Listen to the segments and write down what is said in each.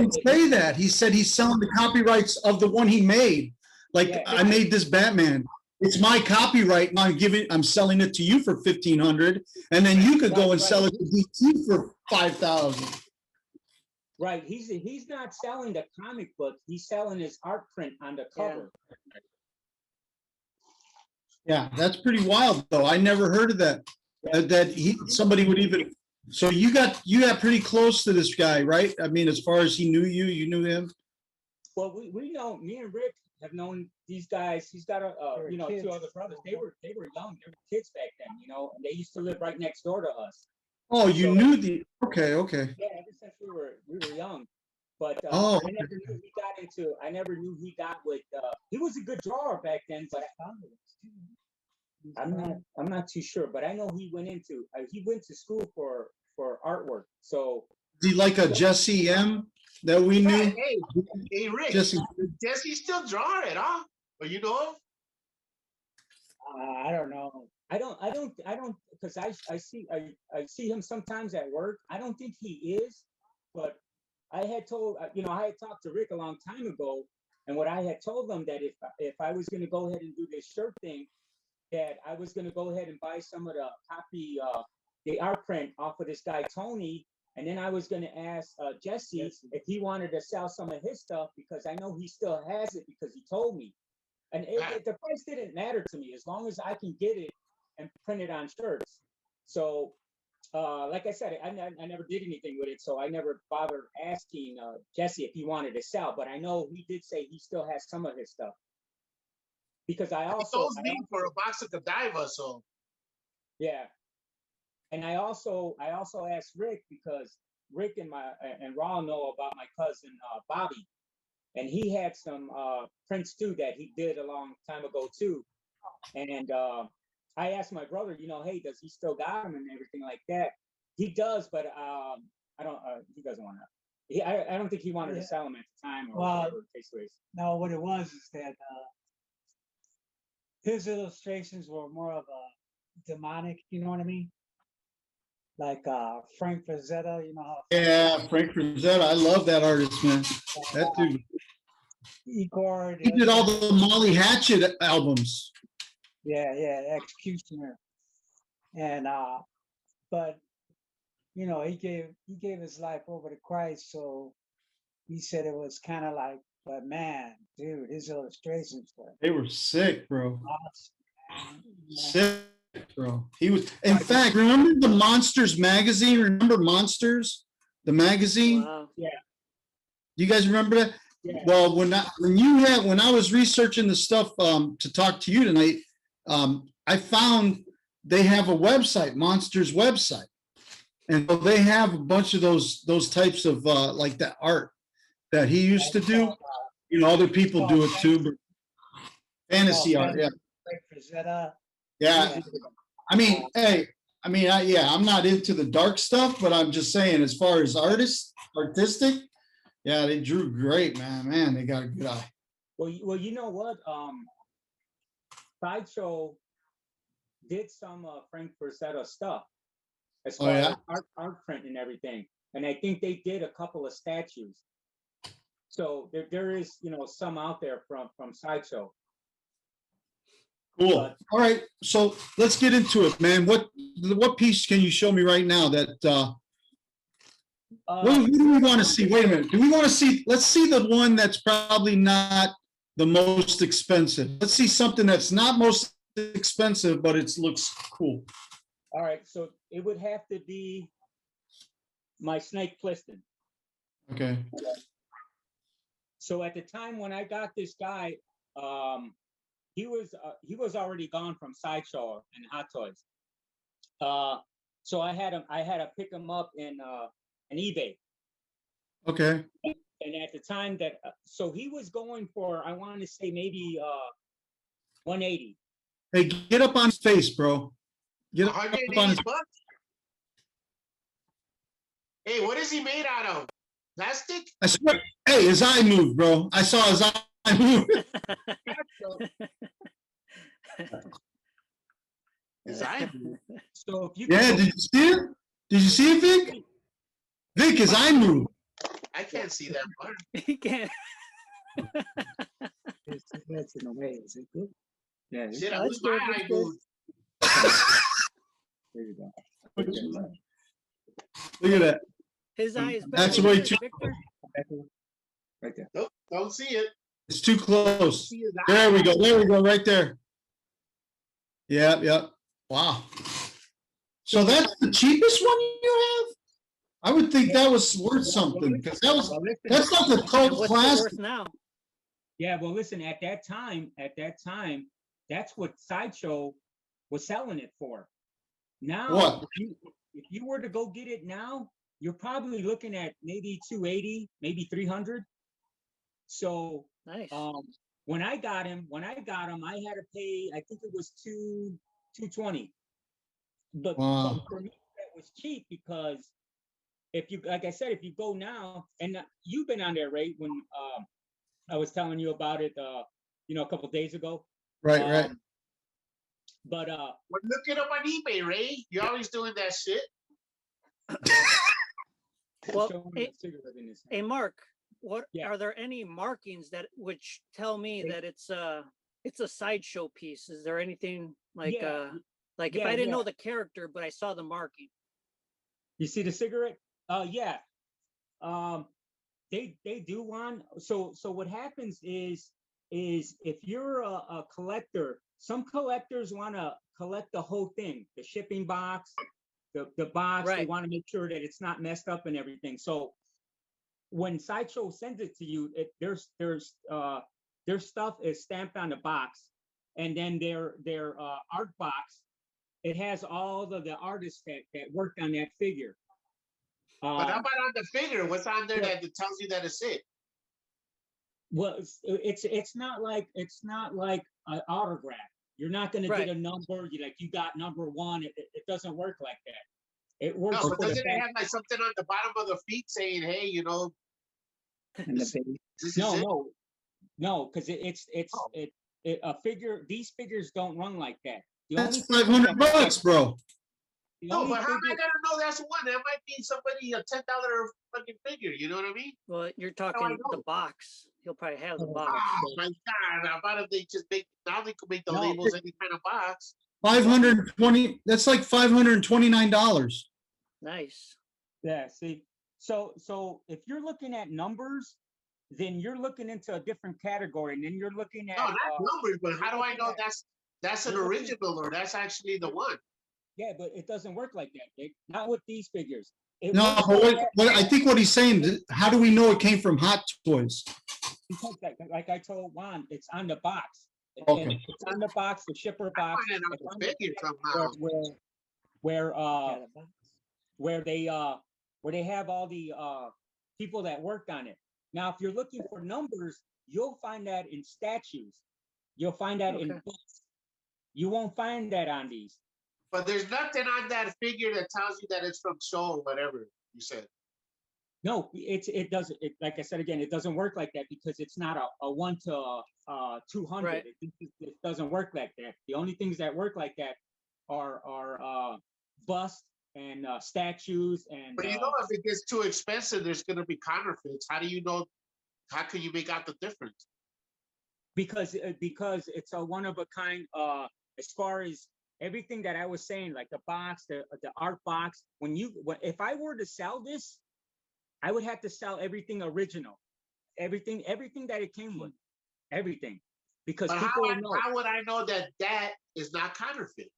didn't say that. He said he's selling the copyrights of the one he made. Like, Yeah. I made this Batman. It's my copyright. I'm selling it to you for $1,500, and then you could go and sell it to DC for $5,000. Right. He's not selling the comic book. He's selling his art print on the cover. Yeah, that's pretty wild, though. I never heard of that. Somebody would even. So you got pretty close to this guy, right? I mean, as far as he knew you, you knew him. Well, we know. Me and Rick have known these guys. He's got two other brothers. They were young. They were kids back then, and they used to live right next door to us. Oh, you knew the. Okay. Yeah, ever since we were young. But I never knew he got with. He was a good drawer back then, but I'm not too sure. But I know he went to school for artwork. So is he like a Jesse M that we knew? Hey, Rick. Jesse still drawing it, huh? Or you know him? I don't know. I don't, because I see him sometimes at work. I don't think he is, but I had told, I had talked to Rick a long time ago, and what I had told them that if I was going to go ahead and do this shirt thing, that I was going to go ahead and buy some of the art print off of this guy, Tony, and then I was going to ask Jesse if he wanted to sell some of his stuff, because I know he still has it because he told me. And the price didn't matter to me as long as I can get it and print it on shirts. So, like I said, I never did anything with it, so I never bothered asking Jesse if he wanted to sell. But I know he did say he still has some of his stuff. Because I also me for a box of Godiva, so yeah. And I also asked Rick, because Rick and Raul know about my cousin Bobby, and he had some prints too that he did a long time ago too. And I asked my brother, hey, does he still got them and everything like that? He does, but I don't. He doesn't want to. I don't think he wanted to sell them at the time. Or whatever the case was. No, what it was is that his illustrations were more of a demonic. You know what I mean? Like Frank Frazetta. You know how? Yeah, Frank Frazetta. I love that artist, man. That dude. Igor. He did all the Molly Hatchet albums. Yeah, Executioner. And but he gave his life over to Christ, so he said it was kind of like, but man, dude, his illustrations were sick, bro. Awesome. Sick, bro. He was, in fact, remember the Monsters magazine? Remember Monsters, the magazine? Wow. Yeah. Do you guys remember that? Yeah. Well, when I was researching the stuff to talk to you tonight, I found they have a website, Monsters website, and so they have a bunch of those types of like that art that he used to do. Other people do it too, but fantasy art, yeah. Yeah. I mean, hey, I'm not into the dark stuff, but I'm just saying, as far as artistic, yeah, they drew great, man. Man, they got a good eye. Well, you know what? Slideshow did some Frank Frazetta stuff as far as art print and everything, and I think they did a couple of statues. So there is some out there from Slideshow. Cool. All right, so let's get into it, man. What piece can you show me right now that? What do we want to see? Wait a minute. Do we want to see? Let's see the one that's probably not the most expensive. Let's see something that's not most expensive, but it looks cool. All right, so it would have to be my Snake Plissken. Okay. So at the time when I got this guy, he was already gone from Sideshow and Hot Toys. So I had to pick him up in eBay. Okay. And at the time that, so he was going for, I want to say maybe 180. Hey, get up on his face, bro. Get up on his. Hey, what is he made out of? Plastic? I swear. Hey, his eye moved, bro. I saw his eye move. His eye moved. So if you did you see it? Did you see it, Vic? Vic, his eye moved. I can't see that part. He can't. That's in a way. Is it good? Yeah. Shit, I That's wish my good, eye that's good. moved. There you go. Look at that. His eye is better That's than way yours, too- Victor. Right there. Nope, don't see it. It's too close. See his There we eye. go. There we go. Right there. Yep. Yep. Wow. So that's the cheapest one you have? I would think that was worth something because that's not the And cult what's it classic. worth now? Yeah, well, listen, at that time, that's what Sideshow was selling it for. Now, What? if you were to go get it now, you're probably looking at maybe 280, maybe 300. So, Nice. when I got him, I had to pay, I think it was 220. But Wow. for me, that was cheap because if you, like I said, if you go now, and you've been on there, Ray, when I was telling you about it, a couple days ago. Right. Right. But Well, look it up on eBay, Ray. You're always doing that shit. Well, showing hey, a cigarette in his hand. hey, Mark, what Yeah. are there any markings that which tell me that it's a Sideshow piece? Is there anything like Yeah, if yeah, I didn't yeah. know the character, but I saw the marking? You see the cigarette? Yeah. They do one. So what happens is if you're a collector, some collectors want to collect the whole thing, the shipping box, the box. They Right. want to make sure that it's not messed up and everything. So when Sideshow sends it to you, their stuff is stamped on the box, and then their art box, it has all of the artists that worked on that figure. But how about on the figure? What's on there yeah. that tells you that it's it? Well, it's not like an autograph. You're not going to Right. get a number. You got number one. It doesn't work like that. It works. No, but for the doesn't it fact- have like something on the bottom of the feet saying, "Hey, this is No, it"? no, because a figure. These figures don't run like that. The That's only figure $500, bro. the No, only but how am I figure- gonna know that's one? That might be somebody a $10 fucking figure. You know what I mean? Well, you're I talking the know? box. He'll probably have the box. Oh my god! How about if they just make now they could make the No. labels any kind of box? 520. That's like $529. Nice. Yeah. See, so if you're looking at numbers, then you're looking into a different category, and then you're looking at No, not numbers, but how do I know looking at- that's an you're looking- original or that's actually the one? yeah, but it doesn't work like that. Not with these figures. It No, works but like that what I think what he's saying, how do we know it came from Hot Toys? because like I told Juan, it's on the box. Okay. And it's on the box, the shipper box. Find it on It's on the the figure box somehow. where they have all the people that worked on it. Now, if you're looking for numbers, you'll find that in statues. You'll find that in Okay. books. You won't find that on these. But there's nothing on that figure that tells you that it's from Show or whatever you said. No, it doesn't. Like I said again, it doesn't work like that because it's not a 1 to 200. Right. It doesn't work like that. The only things that work like that are busts and statues and. But you know, if it gets too expensive, there's going to be counterfeits. How do you know? How can you make out the difference? Because it's a one of a kind. As far as everything that I was saying, like the box, the art box. If I were to sell this, I would have to sell everything original, everything that it came with, everything, because But people will know how would I know that that is not counterfeit?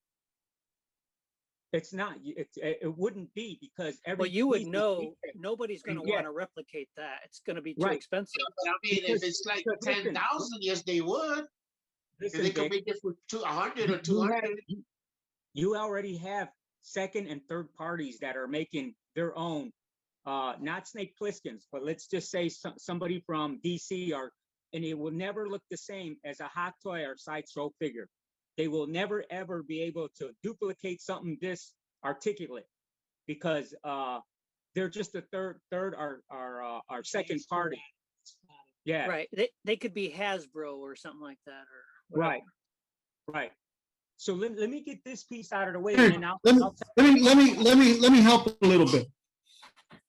it's not. It wouldn't be because every. Well, you would piece is know. different. Nobody's going to Yeah. want to replicate that. It's going to be too Right. expensive. But I mean, Because- if it's like because listen, 10,000, yes, they would. If Listen, they could Vic, make it for 100 or you 200. you already have second and third parties that are making their own, not Snake Plissken's, but let's just say somebody from DC and it will never look the same as a Hot Toy or Sideshow figure. They will never ever be able to duplicate something this articulate because they're just a third or second party. Yeah. Right. They could be Hasbro or something like that, or whatever. Right. So let me get this piece out of the way, Here, and then I'll Let me help a little bit.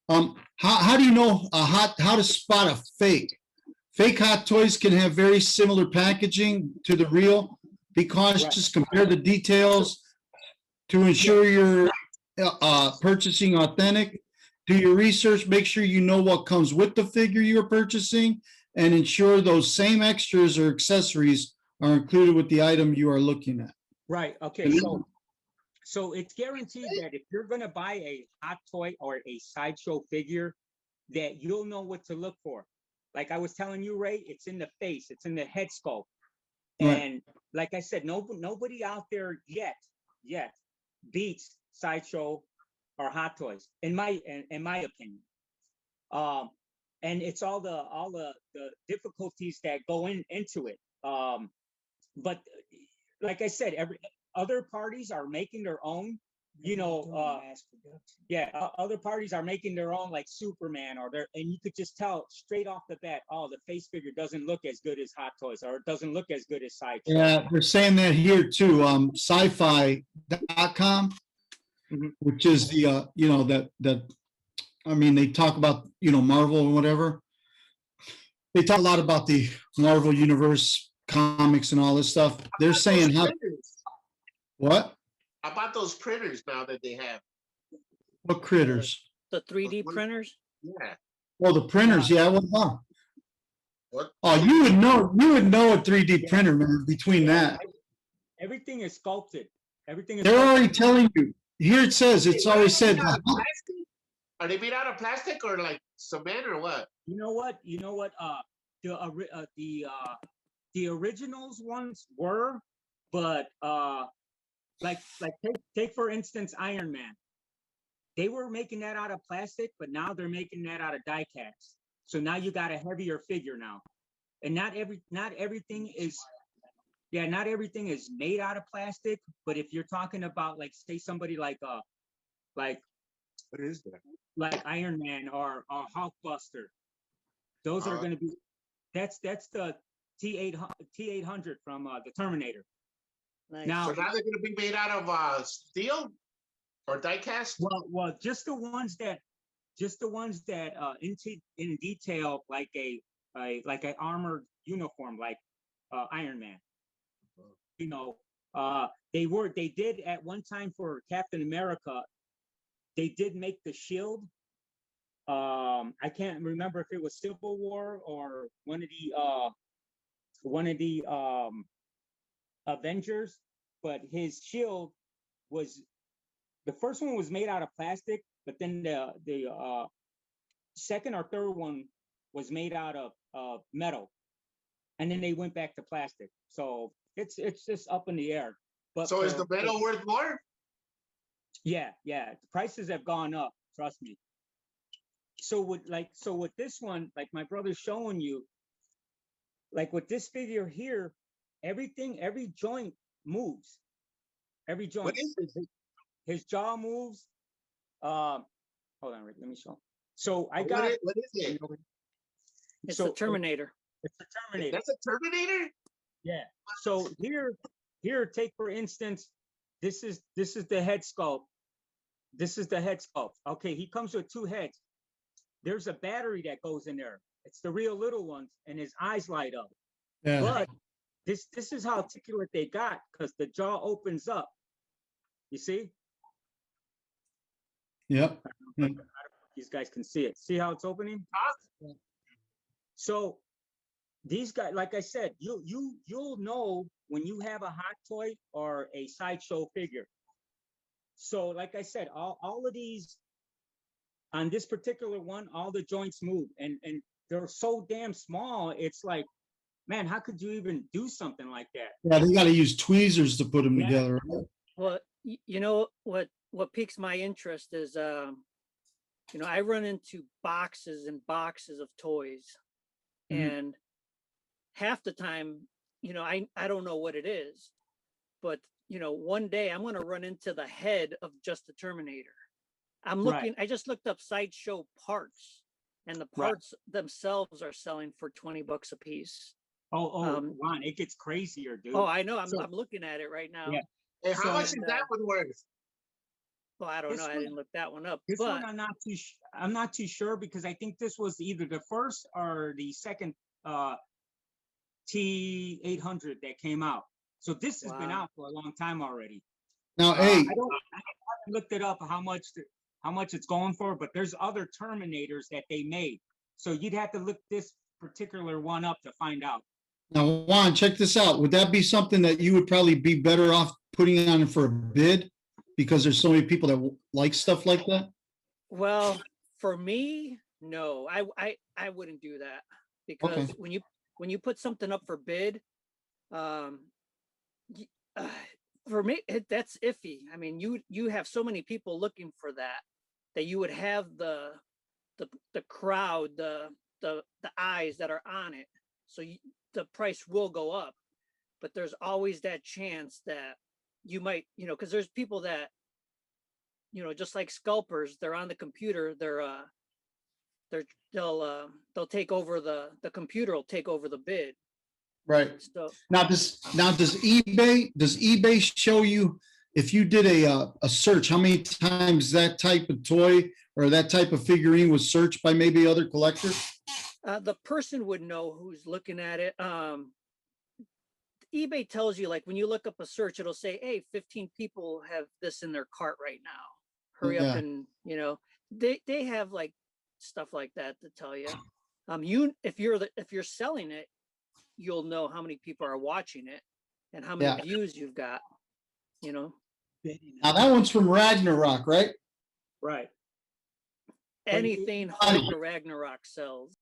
How do you know how to spot a fake? Fake hot toys can have very similar packaging to the real. Be cautious, compare the details to ensure you're purchasing authentic. Do your research, make sure you know what comes with the figure you're purchasing, and ensure those same extras or accessories are included with the item you are looking at. Right, okay, so it's guaranteed that if you're gonna buy a hot toy or a sideshow figure, that you'll know what to look for. Like I was telling you, Ray, it's in the face, it's in the head sculpt. Right. And like I said, nobody out there yet beats sideshow or hot toys, in my opinion. And it's all the difficulties that go into it. But like I said, other parties are making their own, you know, other parties are making their own, like Superman, and you could just tell straight off the bat, oh, the face figure doesn't look as good as Hot Toys, or it doesn't look as good as Sideshow. Yeah, they're saying that here too. Sci-fi.com, which is the you know, that I mean, they talk about, you know, Marvel and whatever. They talk a lot about the Marvel Universe comics and all this stuff. They're saying what? How about those printers now that they have? What critters? The 3D printers? Yeah. Well, the printers, yeah. Well, What? oh, you would know a 3D printer, man, between that. Everything is sculpted. Everything is They're sculpted. already telling you. Here it says, it's always said. Are they made out of plastic or like cement or what? You know what? The originals ones were, but like take for instance Iron Man. They were making that out of plastic, but now they're making that out of die cast. So now you got a heavier figure now, and not everything is made out of plastic. But if you're talking about, like, say somebody like What is that? like Iron Man or Hulkbuster, those are going to be, that's the T800 from the Terminator. Nice. Now, So now they're going to be made out of steel or die cast? well, just the ones that in detail, like a armored uniform, like Iron Man. You know, they did at one time for Captain America. They did make the shield. I can't remember if it was Civil War or one of the Avengers, but his shield was, the first one was made out of plastic, but then the second or third one was made out of metal, and then they went back to plastic. So it's just up in the air. But So is the metal worth more? Yeah, the prices have gone up, trust me. So with this one, like my brother's showing you, like with this figure here, every joint moves. Every joint. What is it? His jaw moves. Hold on, Rick, let me show. So I What got. what is it? It's So the Terminator. It's the Terminator. That's a Terminator? Yeah. So here, take for instance, this is the head sculpt. This is the head sculpt. Okay, he comes with two heads. There's a battery that goes in there. It's the real little ones, and his eyes light up. Yeah. But this is how articulate they got, because the jaw opens up. You see? Yep. I don't know if these guys can see it. See how it's opening? So these guys, like I said, you'll know when you have a hot toy or a sideshow figure. So like I said, all of these, on this particular one, all the joints move, and they're so damn small. It's like, man, how could you even do something like that? Yeah, they got to use tweezers to put them together. Well, you know what piques my interest is, you know, I run into boxes and boxes of toys, and half the time, you know, I don't know what it is, but you know, one day I'm going to run into the head of just the Terminator. I'm looking. I just looked up sideshow parts, and the parts themselves are selling for $20 a piece. Ron, it gets crazier, dude. Oh, I know. I'm looking at it right now. Yeah. Hey, how much is that one worth? Well, I don't This know. I one- didn't look that one up, This but one I'm not too sure because I think this was either the first or the second T800 that came out. So this has been Wow. out for a long time already. Now, hey, I haven't looked it up how much it's going for, but there's other Terminators that they made. So you'd have to look this particular one up to find out. now Juan, check this out. Would that be something that you would probably be better off putting on for a bid? Because there's so many people that like stuff like that? well, for me, no, I wouldn't do that because when you put something up for bid, um, y- uh, for me that's iffy. I mean, you have so many people looking for that you would have the crowd, the eyes that are on it. So the price will go up, but there's always that chance that you might, because there's people that, just like scalpers, they're on the computer, they'll take over the computer will take over the bid. Right. So Now does eBay show you if you did a search, how many times that type of toy or that type of figurine was searched by maybe other collectors? the person would know who's looking at it. eBay tells you, like, when you look up a search, it'll say, hey, 15 people have this in their cart right now. Hurry up Yeah. and, they have like stuff like that to tell you. If you're selling it, you'll know how many people are watching it and how many Yeah. views you've got, Now that one's from Ragnarok, right? Right. anything Funny. Hulk or Ragnarok sells.